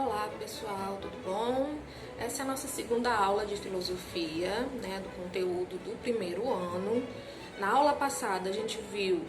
Olá pessoal, tudo bom? Essa é a nossa segunda aula de filosofia, do conteúdo do primeiro ano. Na aula passada a gente viu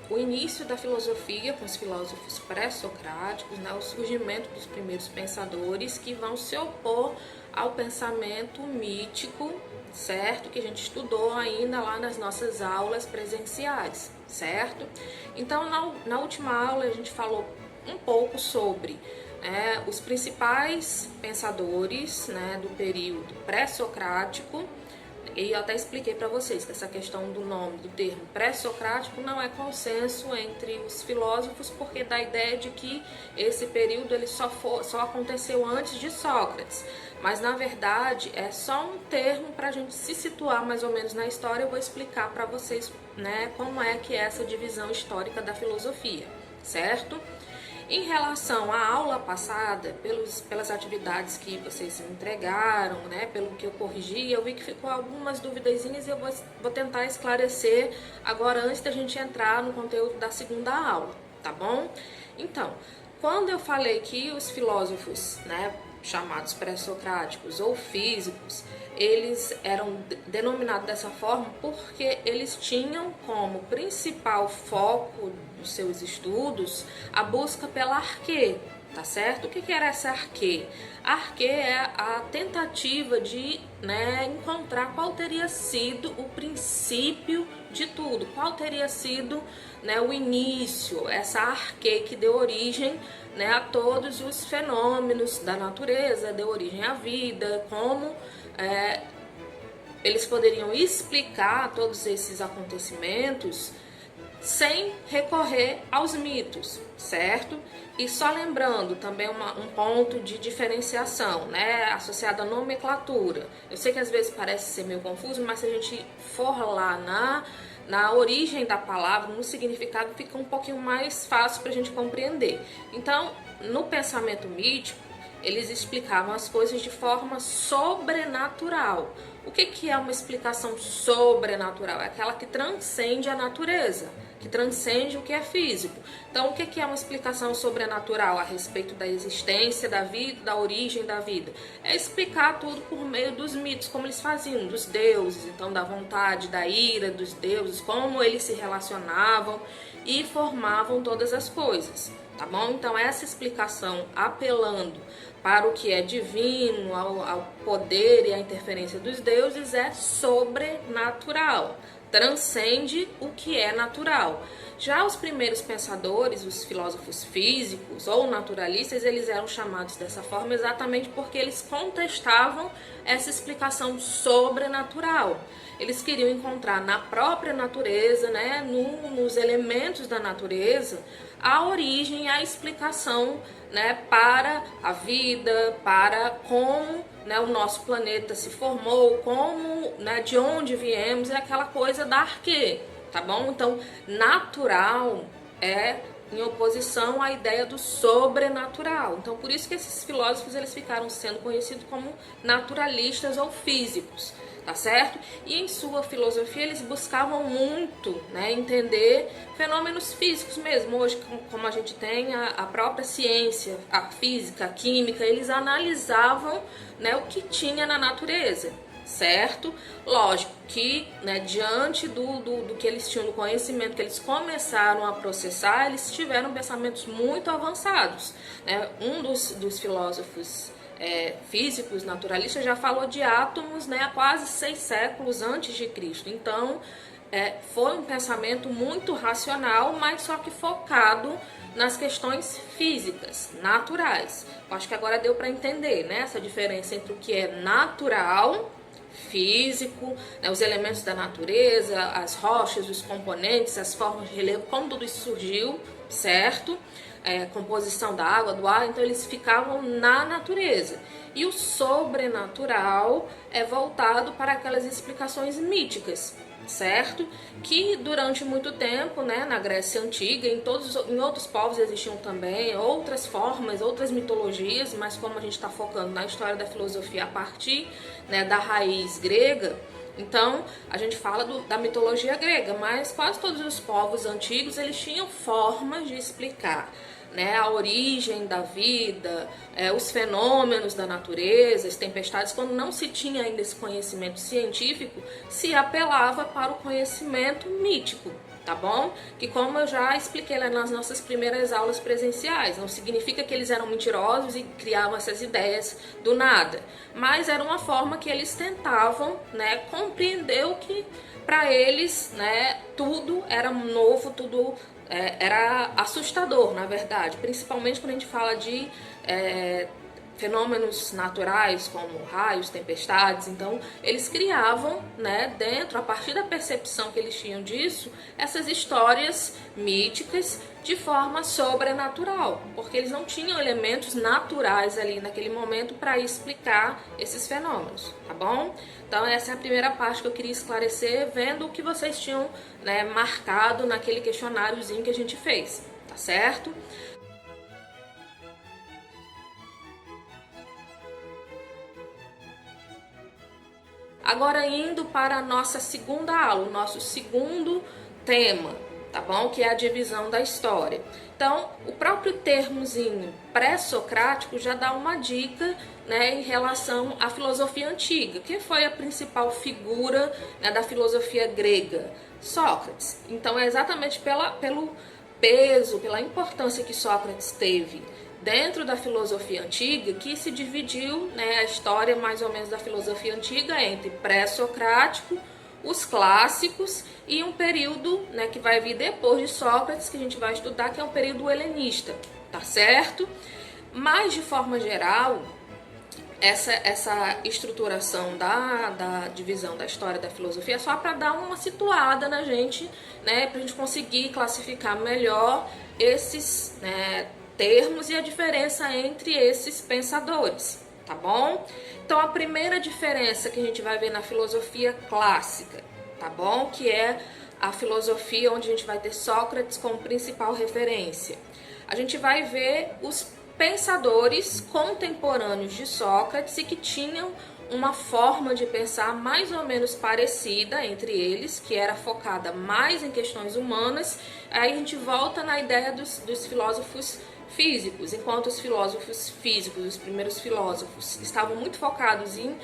o início da filosofia com os filósofos pré-socráticos, o surgimento dos primeiros pensadores que vão se opor ao pensamento mítico, certo? Que a gente estudou ainda lá nas nossas aulas presenciais, certo? Então na última aula a gente falou um pouco sobre os principais pensadores do período pré-socrático, e eu até expliquei para vocês que essa questão do nome, do termo pré-socrático, não é consenso entre os filósofos, porque dá a ideia de que esse período ele só aconteceu antes de Sócrates, mas na verdade é só um termo para a gente se situar mais ou menos na história. Eu vou explicar para vocês como é que é essa divisão histórica da filosofia, certo? Em relação à aula passada, pelas atividades que vocês me entregaram, pelo que eu corrigi, eu vi que ficou algumas duvidazinhas e eu vou tentar esclarecer agora antes da gente entrar no conteúdo da segunda aula, tá bom? Então, quando eu falei que os filósofos, chamados pré-socráticos ou físicos, eles eram denominados dessa forma porque eles tinham como principal foco dos seus estudos a busca pela arquê, tá certo? O que era essa arquê? A arquê é a tentativa de encontrar qual teria sido o princípio de tudo, qual teria sido o início, essa arquê que deu origem a todos os fenômenos da natureza, deu origem à vida, como eles poderiam explicar todos esses acontecimentos sem recorrer aos mitos, certo? E só lembrando também um ponto de diferenciação, associado à nomenclatura. Eu sei que às vezes parece ser meio confuso, mas se a gente for lá na origem da palavra, no significado, fica um pouquinho mais fácil para a gente compreender. Então, no pensamento mítico, eles explicavam as coisas de forma sobrenatural. O que é uma explicação sobrenatural? É aquela que transcende a natureza, que transcende o que é físico. Então, o que é uma explicação sobrenatural a respeito da existência da vida, da origem da vida? É explicar tudo por meio dos mitos, como eles faziam, dos deuses, então da vontade, da ira dos deuses, como eles se relacionavam e formavam todas as coisas, tá bom? Então, essa explicação apelando para o que é divino, ao poder e à interferência dos deuses é sobrenatural, transcende o que é natural. Já os primeiros pensadores, os filósofos físicos ou naturalistas, eles eram chamados dessa forma exatamente porque eles contestavam essa explicação sobrenatural. Eles queriam encontrar na própria natureza, nos elementos da natureza, a origem, a explicação para a vida, para como o nosso planeta se formou, como, de onde viemos, é aquela coisa da arquê, tá bom? Então, natural é em oposição à ideia do sobrenatural. Então, por isso que esses filósofos eles ficaram sendo conhecidos como naturalistas ou físicos, tá certo? E em sua filosofia eles buscavam muito entender fenômenos físicos mesmo. Hoje, como a gente tem a própria ciência, a física, a química, eles analisavam o que tinha na natureza, certo? Lógico que diante do que eles tinham, do conhecimento que eles começaram a processar, eles tiveram pensamentos muito avançados. Um dos filósofos físicos naturalistas já falou de átomos há quase 6 séculos antes de Cristo. Então foi um pensamento muito racional, mas só que focado nas questões físicas, naturais. Eu acho que agora deu para entender essa diferença entre o que é natural, físico, os elementos da natureza, as rochas, os componentes, as formas de relevo, como tudo isso surgiu, certo? Composição da água, do ar, então eles ficavam na natureza. E o sobrenatural é voltado para aquelas explicações míticas, certo? Que durante muito tempo, na Grécia Antiga, em outros povos existiam também outras formas, outras mitologias, mas como a gente está focando na história da filosofia a partir da raiz grega, então a gente fala da mitologia grega, mas quase todos os povos antigos eles tinham formas de explicar né, a origem da vida, os fenômenos da natureza, as tempestades, quando não se tinha ainda esse conhecimento científico, se apelava para o conhecimento mítico, tá bom? Que, como eu já expliquei lá nas nossas primeiras aulas presenciais, não significa que eles eram mentirosos e criavam essas ideias do nada, mas era uma forma que eles tentavam, né, compreender o que para eles, né, tudo era novo, tudo era assustador, na verdade, principalmente quando a gente fala de fenômenos naturais como raios, tempestades. Então eles criavam, né, dentro, a partir da percepção que eles tinham disso, essas histórias míticas de forma sobrenatural, porque eles não tinham elementos naturais ali naquele momento para explicar esses fenômenos, tá bom? Então essa é a primeira parte que eu queria esclarecer, vendo o que vocês tinham, né, marcado naquele questionáriozinho que a gente fez, tá certo? Agora indo para a nossa segunda aula, o nosso segundo tema, tá bom? Que é a divisão da história. Então, o próprio termozinho pré-socrático já dá uma dica, né, em relação à filosofia antiga. Quem foi a principal figura, né, da filosofia grega? Sócrates. Então, é exatamente pelo peso, pela importância que Sócrates teve dentro da filosofia antiga, que se dividiu, né, a história mais ou menos da filosofia antiga entre pré-socrático, os clássicos e um período, né, que vai vir depois de Sócrates, que a gente vai estudar, que é um período helenista, tá certo? Mas, de forma geral, essa estruturação da divisão da história da filosofia é só para dar uma situada na gente, né, para a gente conseguir classificar melhor esses, né, termos e a diferença entre esses pensadores, tá bom? Então a primeira diferença que a gente vai ver na filosofia clássica, tá bom? Que é a filosofia onde a gente vai ter Sócrates como principal referência. A gente vai ver os pensadores contemporâneos de Sócrates e que tinham uma forma de pensar mais ou menos parecida entre eles, que era focada mais em questões humanas. Aí a gente volta na ideia dos filósofos físicos, enquanto os filósofos físicos, os primeiros filósofos, estavam muito focados em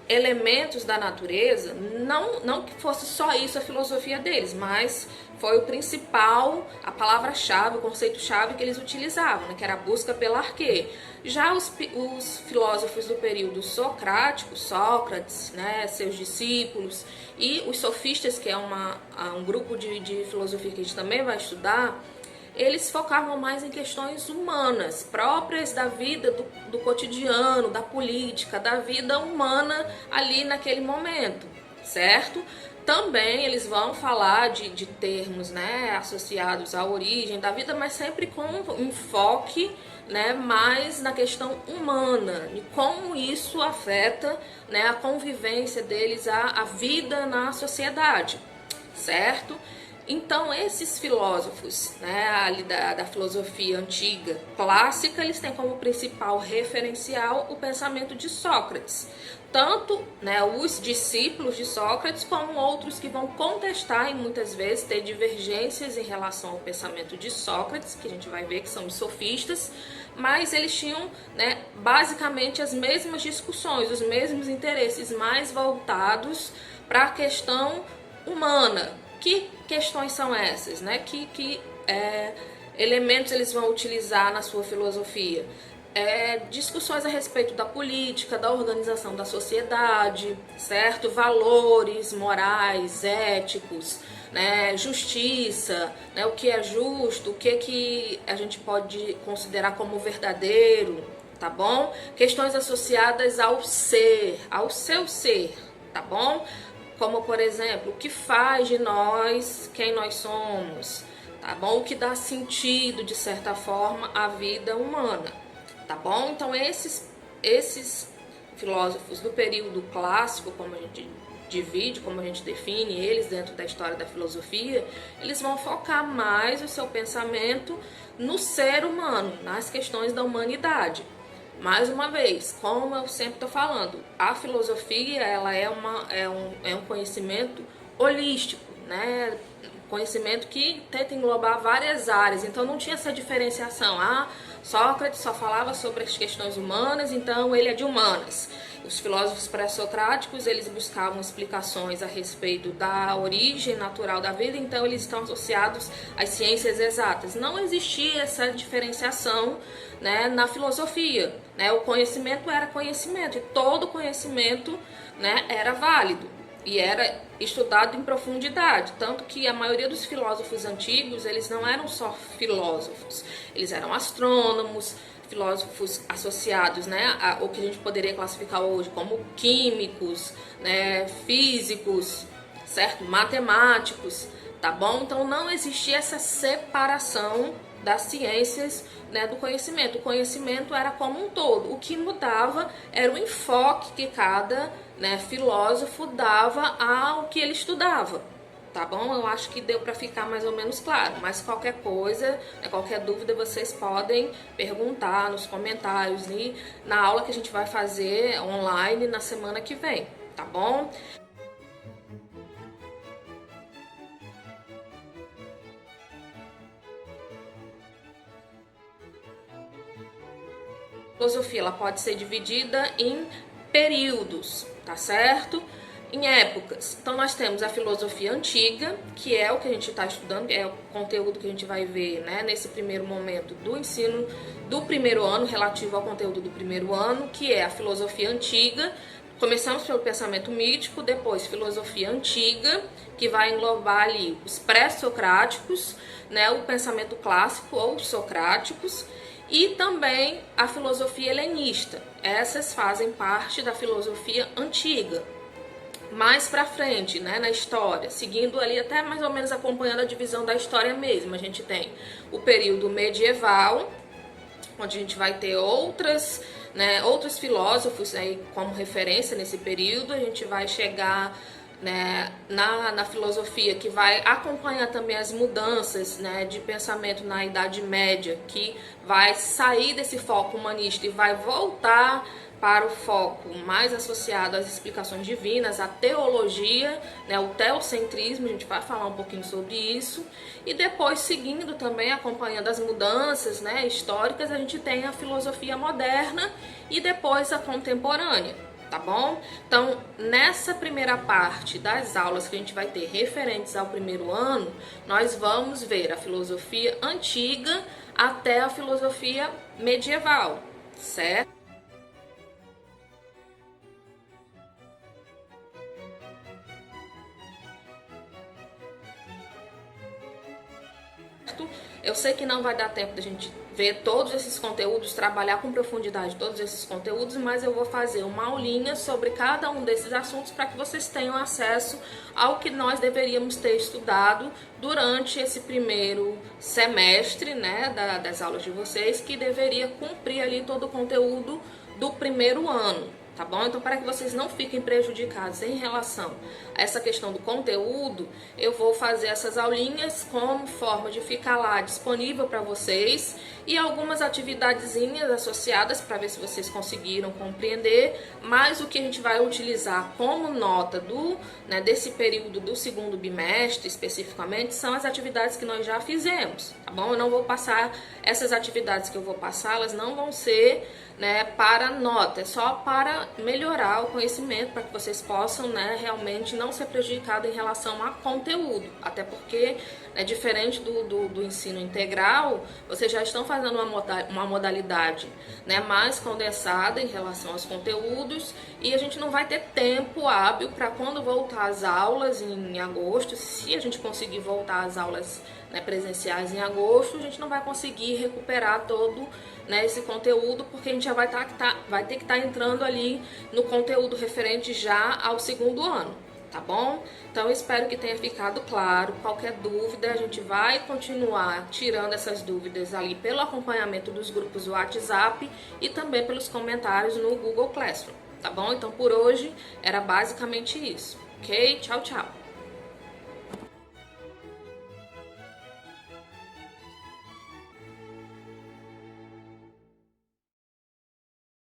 elementos da natureza, não que fosse só isso a filosofia deles, mas foi o principal, a palavra-chave, o conceito-chave que eles utilizavam, né, que era a busca pela arquê. Já os filósofos do período socrático, Sócrates, né, seus discípulos, e os sofistas, que é um grupo de filosofia que a gente também vai estudar, eles focavam mais em questões humanas, próprias da vida do cotidiano, da política, da vida humana ali naquele momento, certo? Também eles vão falar de termos, né, associados à origem da vida, mas sempre com um enfoque, né, mais na questão humana e como isso afeta, né, a convivência deles, a vida na sociedade, certo? Então, esses filósofos, né, ali da filosofia antiga, clássica, eles têm como principal referencial o pensamento de Sócrates. Tanto, né, os discípulos de Sócrates, como outros que vão contestar e muitas vezes ter divergências em relação ao pensamento de Sócrates, que a gente vai ver que são os sofistas, mas eles tinham, né, basicamente as mesmas discussões, os mesmos interesses mais voltados para a questão humana. Que questões são essas, né? Que elementos eles vão utilizar na sua filosofia? Discussões a respeito da política, da organização da sociedade, certo? Valores morais, éticos, né? Justiça, né? O que é justo, o que a gente pode considerar como verdadeiro, tá bom? Questões associadas ao ser, ao seu ser, tá bom? Como, por exemplo, o que faz de nós quem nós somos, tá bom? O que dá sentido, de certa forma, à vida humana, tá bom? Então, esses filósofos do período clássico, como a gente divide, como a gente define eles dentro da história da filosofia, eles vão focar mais o seu pensamento no ser humano, nas questões da humanidade. Mais uma vez, como eu sempre estou falando, a filosofia ela é um conhecimento holístico, né? conhecimento que tenta englobar várias áreas, então não tinha essa diferenciação. Sócrates só falava sobre as questões humanas, então ele é de humanas. Os filósofos pré-socráticos, eles buscavam explicações a respeito da origem natural da vida, então eles estão associados às ciências exatas. Não existia essa diferenciação, né, na filosofia, né? O conhecimento era conhecimento e todo conhecimento, né, era válido e era estudado em profundidade, tanto que a maioria dos filósofos antigos, eles não eram só filósofos, eles eram astrônomos, filósofos associados, né, ao que a gente poderia classificar hoje como químicos, né, físicos, certo? Matemáticos, tá bom? Então não existia essa separação das ciências, né, do conhecimento. O conhecimento era como um todo. O que mudava era o enfoque que cada, né, filósofo dava ao que ele estudava. Tá bom? Eu acho que deu para ficar mais ou menos claro, mas qualquer coisa, né, qualquer dúvida, vocês podem perguntar nos comentários e na aula que a gente vai fazer online na semana que vem, tá bom? A filosofia ela pode ser dividida em períodos, tá certo? Em épocas. Então nós temos a filosofia antiga, que é o que a gente está estudando, é o conteúdo que a gente vai ver, né, nesse primeiro momento do ensino do primeiro ano, relativo ao conteúdo do primeiro ano, que é a filosofia antiga. Começamos pelo pensamento mítico, depois filosofia antiga, que vai englobar ali os pré-socráticos, né, o pensamento clássico ou socráticos, e também a filosofia helenista. Essas fazem parte da filosofia antiga. Mais pra frente, né, na história, seguindo ali até mais ou menos acompanhando a divisão da história mesmo, a gente tem o período medieval, onde a gente vai ter outros filósofos aí como referência nesse período. A gente vai chegar, né, na filosofia que vai acompanhar também as mudanças, né, de pensamento na Idade Média, que vai sair desse foco humanista e vai voltar para o foco mais associado às explicações divinas, à teologia, né, o teocentrismo, a gente vai falar um pouquinho sobre isso. E depois, seguindo também, acompanhando as mudanças, né, históricas, a gente tem a filosofia moderna e depois a contemporânea, tá bom? Então, nessa primeira parte das aulas que a gente vai ter referentes ao primeiro ano, nós vamos ver a filosofia antiga até a filosofia medieval, certo? Eu sei que não vai dar tempo da gente ver todos esses conteúdos, trabalhar com profundidade todos esses conteúdos, mas eu vou fazer uma aulinha sobre cada um desses assuntos para que vocês tenham acesso ao que nós deveríamos ter estudado durante esse primeiro semestre, né, das aulas de vocês, que deveria cumprir ali todo o conteúdo do primeiro ano. Tá bom? Então, para que vocês não fiquem prejudicados em relação a essa questão do conteúdo, eu vou fazer essas aulinhas como forma de ficar lá disponível para vocês e algumas atividadezinhas associadas para ver se vocês conseguiram compreender, mas o que a gente vai utilizar como nota desse período do segundo bimestre especificamente são as atividades que nós já fizemos, tá bom? Eu não vou passar essas atividades que eu vou passar, elas não vão ser, né, para nota, é só para melhorar o conhecimento, para que vocês possam, né, realmente não ser prejudicados em relação a conteúdo, até porque, né, diferente do ensino integral, vocês já estão fazendo uma modalidade, né, mais condensada em relação aos conteúdos, e a gente não vai ter tempo hábil para quando voltar às aulas em agosto, se a gente conseguir voltar às aulas, né, presenciais em agosto, a gente não vai conseguir recuperar todo, né, esse conteúdo, porque a gente já vai ter que estar entrando ali no conteúdo referente já ao segundo ano, tá bom? Então eu espero que tenha ficado claro. Qualquer dúvida, a gente vai continuar tirando essas dúvidas ali pelo acompanhamento dos grupos do WhatsApp e também pelos comentários no Google Classroom, tá bom? Então por hoje era basicamente isso, ok? Tchau, tchau!